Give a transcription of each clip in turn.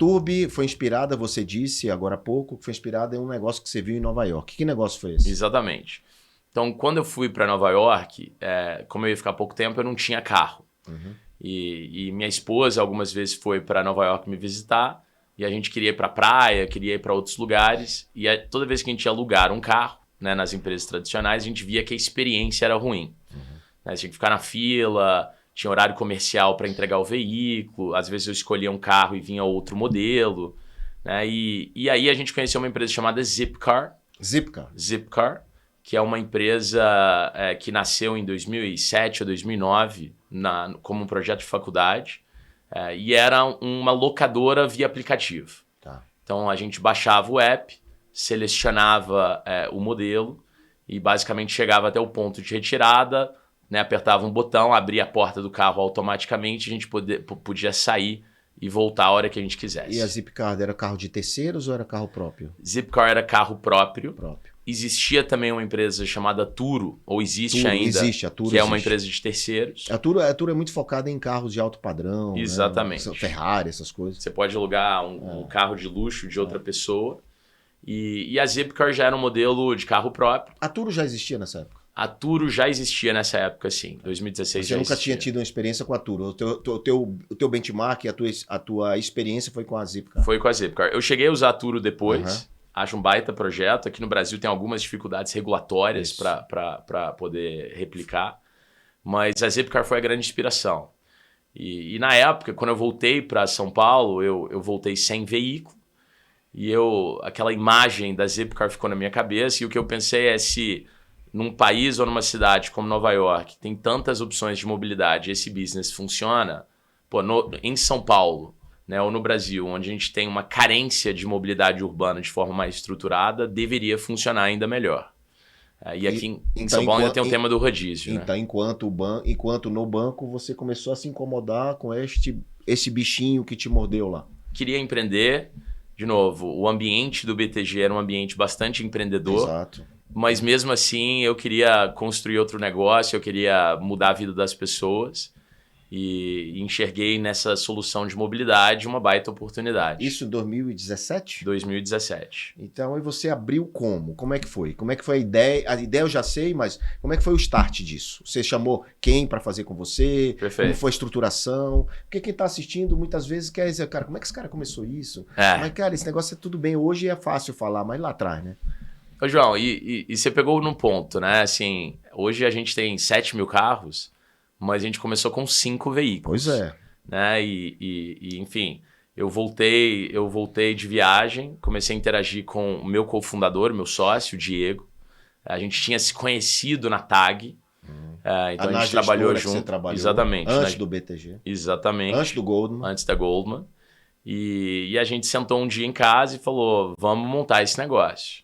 Turbi foi inspirada, você disse agora há pouco, que foi inspirada em um negócio que você viu em Nova York. Que negócio foi esse? Exatamente. Então, quando eu fui para Nova York, como eu ia ficar pouco tempo, eu não tinha carro. Uhum. E minha esposa algumas vezes foi para Nova York me visitar, e a gente queria ir para praia, queria ir para outros lugares, e toda vez que a gente ia alugar um carro, né, nas empresas tradicionais, a gente via que a experiência era ruim. Uhum. Né, você tinha que ficar na fila, tinha horário comercial para entregar o veículo, às vezes eu escolhia um carro e vinha outro modelo. Né, e aí a gente conheceu uma empresa chamada Zipcar. Zipcar, que é uma empresa que nasceu em 2007 ou 2009 como um projeto de faculdade, e era uma locadora via aplicativo. Tá. Então a gente baixava o app, selecionava o modelo e basicamente chegava até o ponto de retirada, né, apertava um botão, abria a porta do carro automaticamente, a gente podia sair e voltar a hora que a gente quisesse. E a Zipcar era carro de terceiros ou era carro próprio? Zipcar era carro próprio. Existia também uma empresa chamada Turo, ou existe ainda, a Turo que é uma empresa de terceiros. A Turo é muito focada em carros de alto padrão. Exatamente. Né? Ferrari, essas coisas. Você pode alugar um carro de luxo de outra pessoa. E a Zipcar já era um modelo de carro próprio. A Turo já existia nessa época? A Turo já existia nessa época, sim. 2016 já existia. Você nunca tinha tido uma experiência com a Turo. O teu benchmark, a tua experiência foi com a Zipcar? Foi com a Zipcar. Eu cheguei a usar a Turo depois. Acho um baita projeto. Aqui no Brasil tem algumas dificuldades regulatórias para poder replicar. Mas a Zipcar foi a grande inspiração. E na época, quando eu voltei para São Paulo, eu voltei sem veículo. E aquela imagem da Zipcar ficou na minha cabeça. E o que eu pensei é, se num país ou numa cidade como Nova York tem tantas opções de mobilidade e esse business funciona, em São Paulo, né, ou no Brasil, onde a gente tem uma carência de mobilidade urbana de forma mais estruturada, deveria funcionar ainda melhor. E aqui em São Paulo ainda tem o tema do rodízio. Então, né? enquanto no banco você começou a se incomodar com esse bichinho que te mordeu lá. Queria empreender. De novo, o ambiente do BTG era um ambiente bastante empreendedor. Exato. Mas mesmo assim eu queria construir outro negócio, eu queria mudar a vida das pessoas. E enxerguei nessa solução de mobilidade uma baita oportunidade. Isso em 2017? 2017. Então, e você abriu como? Como é que foi? Como é que foi a ideia? A ideia eu já sei, mas como é que foi o start disso? Você chamou quem para fazer com você? Perfeito. Como foi a estruturação? Porque quem está assistindo muitas vezes quer dizer, cara, como é que esse cara começou isso? Mas, cara, esse negócio é tudo bem. Hoje é fácil falar, mas lá atrás, né? Ô, João, e você pegou num ponto, né? Assim, hoje a gente tem 7 mil carros, mas a gente começou com 5 veículos. Pois é. Né? Enfim, eu voltei de viagem, comecei a interagir com o meu cofundador, meu sócio, o Diego. A gente tinha se conhecido na TAG. Então a gente trabalhou junto. Você trabalhou exatamente. Antes do BTG. Exatamente. Antes do Goldman. Antes da Goldman. E a gente sentou um dia em casa e falou, vamos montar esse negócio.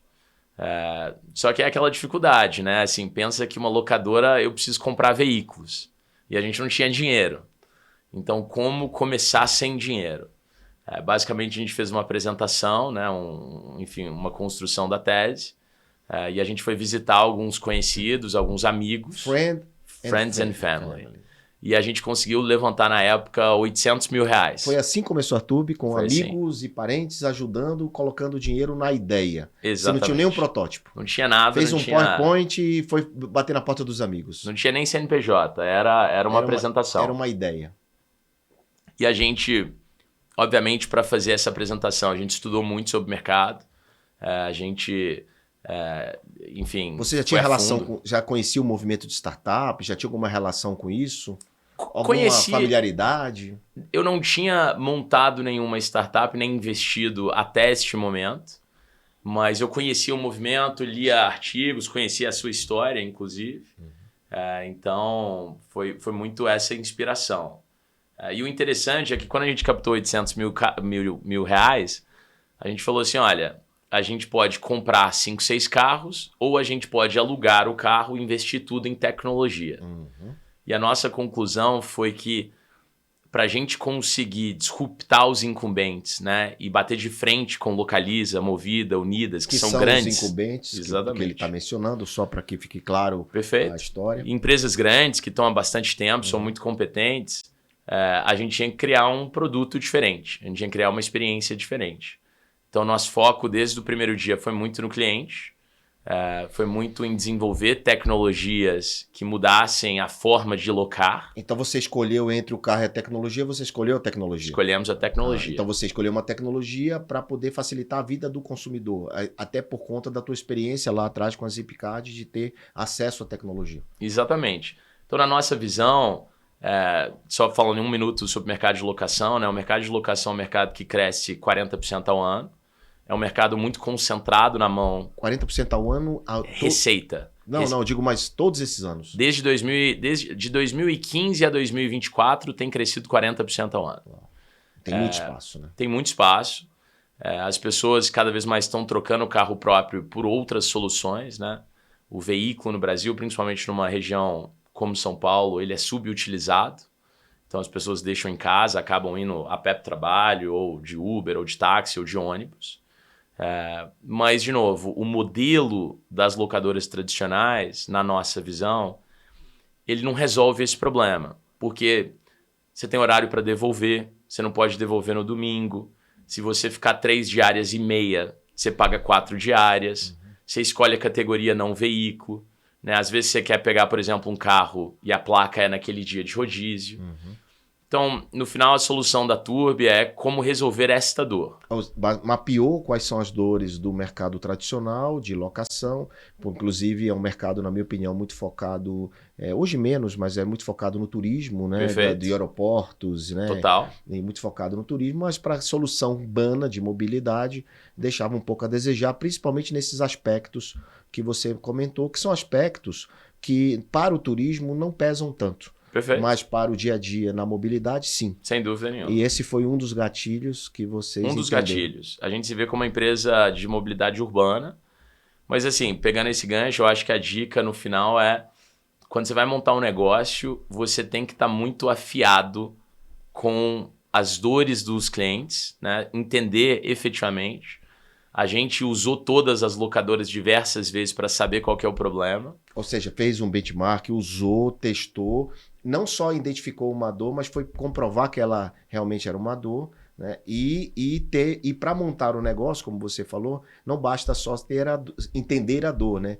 Só que é aquela dificuldade, né? Assim, pensa que uma locadora, eu preciso comprar veículos. E a gente não tinha dinheiro. Então, como começar sem dinheiro? Basicamente, a gente fez uma apresentação, né? Uma construção da tese. E a gente foi visitar alguns conhecidos, alguns amigos. Friends and family. E a gente conseguiu levantar, na época, 800 mil reais. Foi assim que começou a Turbi, com Foi amigos assim. E parentes ajudando, colocando dinheiro na ideia. Exatamente. Você não tinha nenhum protótipo. Não tinha nada. Fez um PowerPoint e foi bater na porta dos amigos. Não tinha nem CNPJ, era uma apresentação. Era uma ideia. E a gente, obviamente, para fazer essa apresentação, a gente estudou muito sobre o mercado. A gente... enfim. Você já tinha relação já conhecia o movimento de startup? Já tinha alguma relação com isso? Alguma familiaridade? Eu não tinha montado nenhuma startup, nem investido até este momento, mas eu conhecia o movimento, lia artigos, conhecia a sua história, inclusive. Então, foi muito essa inspiração. E o interessante é que quando a gente captou 800 mil reais, a gente falou assim, olha... A gente pode comprar 5, 6 carros ou a gente pode alugar o carro e investir tudo em tecnologia. E a nossa conclusão foi que para a gente conseguir disruptar os incumbentes, né, e bater de frente com Localiza, Movida, Unidas, que são grandes. Os incumbentes, exatamente. Que ele está mencionando, só para que fique claro. Perfeito. A história. Empresas grandes que estão há bastante tempo, são muito competentes. a gente tinha que criar um produto diferente, a gente tinha que criar uma experiência diferente. Então, nosso foco desde o primeiro dia foi muito no cliente, foi muito em desenvolver tecnologias que mudassem a forma de locar. Então você escolheu entre o carro e a tecnologia, você escolheu a tecnologia? Escolhemos a tecnologia. Então você escolheu uma tecnologia para poder facilitar a vida do consumidor, até por conta da tua experiência lá atrás com a Zipcard de ter acesso à tecnologia. Exatamente. Então, na nossa visão, só falando em um minuto sobre o mercado de locação, né? O mercado de locação é um mercado que cresce 40% ao ano. É um mercado muito concentrado na mão. 40% ao ano? Receita. Não, digo mais todos esses anos. Desde 2015 a 2024 tem crescido 40% ao ano. Tem muito espaço, né? Tem muito espaço. As pessoas cada vez mais estão trocando o carro próprio por outras soluções, né? O veículo no Brasil, principalmente numa região como São Paulo, ele é subutilizado. Então as pessoas deixam em casa, acabam indo a pé para o trabalho, ou de Uber, ou de táxi, ou de ônibus. Mas, de novo, o modelo das locadoras tradicionais, na nossa visão, ele não resolve esse problema. Porque você tem horário para devolver, você não pode devolver no domingo. Se você ficar 3 diárias e meia, você paga 4 diárias. Você escolhe a categoria não veículo. Né? Às vezes você quer pegar, por exemplo, um carro e a placa é naquele dia de rodízio. Então, no final, a solução da Turbi é como resolver esta dor. Mapeou quais são as dores do mercado tradicional, de locação. Inclusive, é um mercado, na minha opinião, muito focado, hoje menos, mas é muito focado no turismo, né? De aeroportos, né? Total. E muito focado no turismo, mas para a solução urbana de mobilidade, deixava um pouco a desejar, principalmente nesses aspectos que você comentou, que são aspectos que, para o turismo, não pesam tanto. Perfeito. Mas para o dia a dia, na mobilidade, sim. Sem dúvida nenhuma. E esse foi um dos gatilhos que vocês Um dos gatilhos. A gente se vê como uma empresa de mobilidade urbana. Mas assim, pegando esse gancho, eu acho que a dica no final é... Quando você vai montar um negócio, você tem que estar muito afiado com as dores dos clientes, né? Entender efetivamente. A gente usou todas as locadoras diversas vezes para saber qual que é o problema. Ou seja, fez um benchmark, usou, testou, não só identificou uma dor, mas foi comprovar que ela realmente era uma dor, né? E para montar o negócio, como você falou, não basta só entender a dor, né?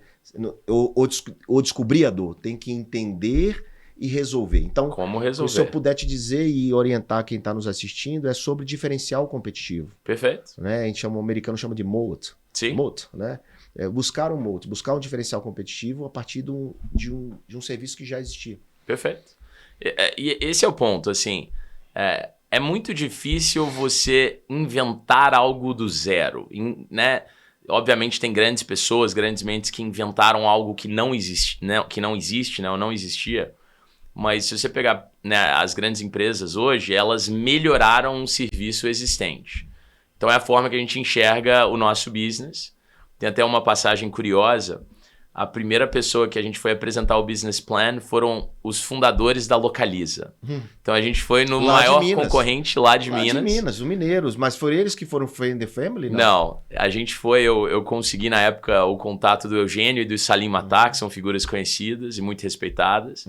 Ou descobrir a dor, tem que entender e resolver. Então, como resolver? Se eu puder te dizer e orientar quem está nos assistindo, é sobre diferencial competitivo. Perfeito. Né? O americano chama de moat. Sim. Moat, né? Buscar um moat, buscar um diferencial competitivo a partir de um serviço que já existia. Perfeito. E esse é o ponto, assim, é muito difícil você inventar algo do zero, né? Obviamente tem grandes pessoas, grandes mentes que inventaram algo que não existe, né? Ou não existia. Mas se você pegar, né, as grandes empresas hoje, elas melhoraram um serviço existente. Então é a forma que a gente enxerga o nosso business. Tem até uma passagem curiosa. A primeira pessoa que a gente foi apresentar o business plan foram os fundadores da Localiza. Então a gente foi no maior concorrente lá de Minas. Lá de Minas, os mineiros. Mas foram eles que foram friend the family? Não, a gente foi, eu consegui na época o contato do Eugênio e do Salim Matar, que são figuras conhecidas e muito respeitadas.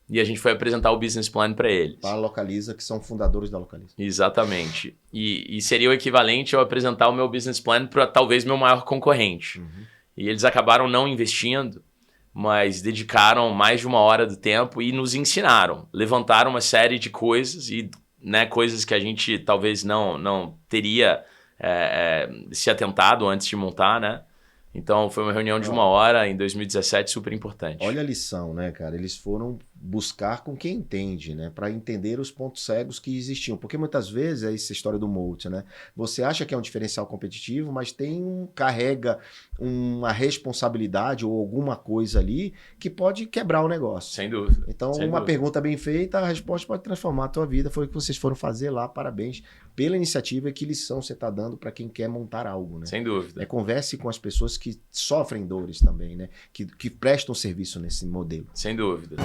E a gente foi apresentar o business plan para eles. Para a Localiza, que são fundadores da Localiza. Exatamente. E seria o equivalente eu apresentar o meu business plan para talvez meu maior concorrente. E eles acabaram não investindo, mas dedicaram mais de 1 hora do tempo e nos ensinaram. Levantaram uma série de coisas, e, né, coisas que a gente talvez não teria se atentado antes de montar, né? Então foi uma reunião de 1 hora em 2017 super importante. Olha a lição, né, cara? Eles foram buscar com quem entende, né? Para entender os pontos cegos que existiam. Porque muitas vezes é essa história do moat, né? Você acha que é um diferencial competitivo, mas carrega uma responsabilidade ou alguma coisa ali que pode quebrar o negócio. Sem dúvida. Então, pergunta bem feita, a resposta pode transformar a tua vida. Foi o que vocês foram fazer lá. Parabéns pela iniciativa e que lição você está dando para quem quer montar algo, né? Sem dúvida. Converse com as pessoas que sofrem dores também, né? Que prestam serviço nesse modelo. Sem dúvida.